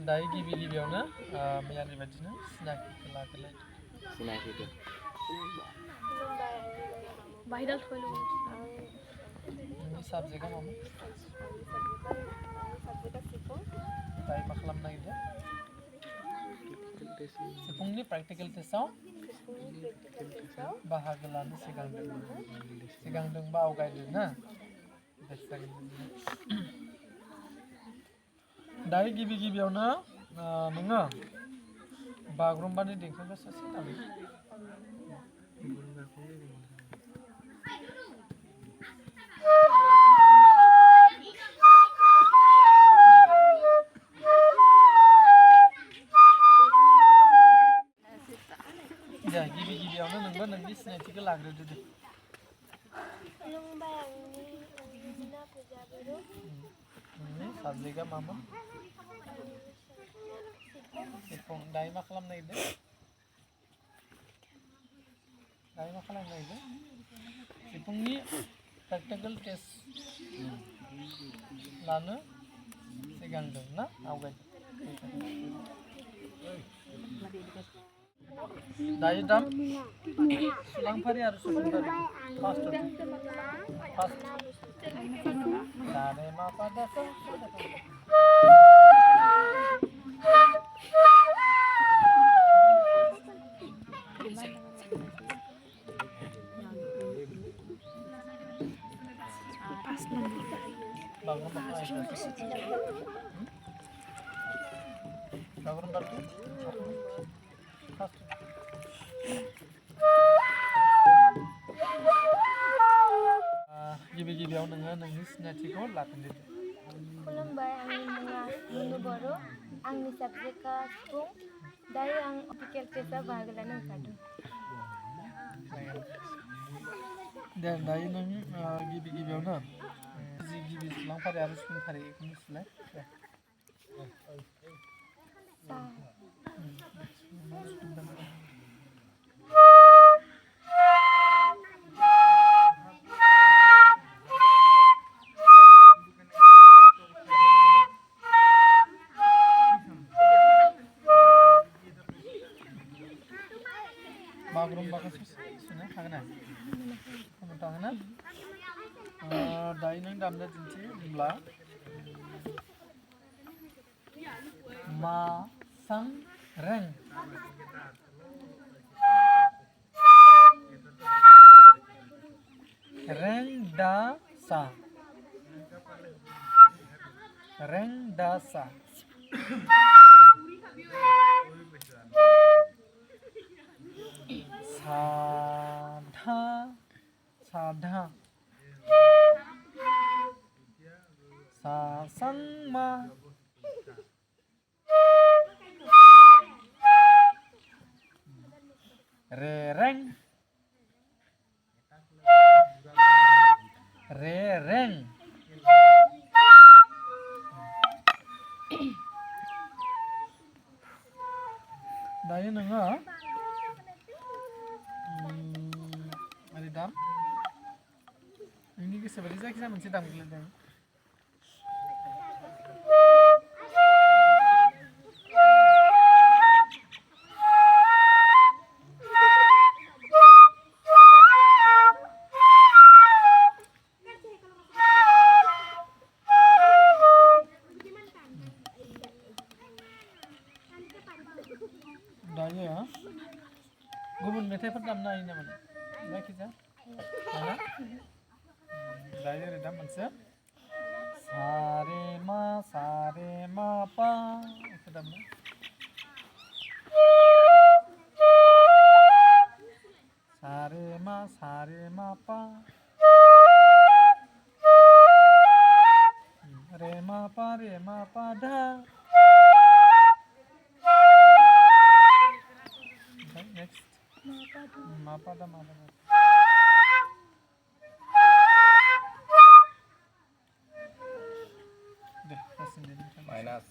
दायो गिबियावनो मैयानि बादिनो सिनाखिखौ लाग्रोलाय। सिनाखिखौ बाहेराव थोलो नोंनि साबजेक्टआ मामोन? दायो मा खालामनो नागिरदों? सिफुंनि प्रेक्टिकेल टेस्टआव बाहागो लानो सिगांदोंबा आवगायदों ना? दायो गिबियावनो नोङो बागुरुम्बानि देंखोखौ ससे दामो। दे गिबियावनो नोंबो नोंनि सिनायथिखौ लाग्रोदो दे। नोंनि साबजेक्टआ मामोन? सिफुं। दायो मा खालामनो नागिरदों? सिफुंनि प्रेक्टिकेल टेस्ट लानो सिगांदों ना आवगायदों? दायो दाम सुलांफारि आरो सुसुंफारि फार्स्ट सारे मा पा दा सा बागुरुम्बा गिबियाव नोङो नोंनि सिनायथिखौ लाफिनदो। खुलुमबाय, आंनि मुङा मुनु बर', आंनि साबजेक्टआ सिफुं। दायो आं प्रेक्टिकेल टेस्टआव बाहागो लानो ओंखारदों। दे दायो नों गिबियावनो गिबि सुलांफारि आरो सुफुंफारि बेखौनो सुलाय। बागुरुम्बाखौ सुनो हागोन ना? हागोन ना? दायो नों दामनो दिन्थि होनब्ला मा सां रें रें दा सा साधा सा sang ma re reng दायो नोङो ओरै दाम नोंनि गोसो बायदि जायखिजाया मोनसे दामग्रोदों। दायो गुबुन मेथाइफोर दामनो हायो नामा? जायखिजाया दायो ओरै दाम मोनसे सारे मा पा बेखौ दामनो। सारे मा पा रे मा पा धा। Next. Mapa da. Deh, kasih ini. Minus.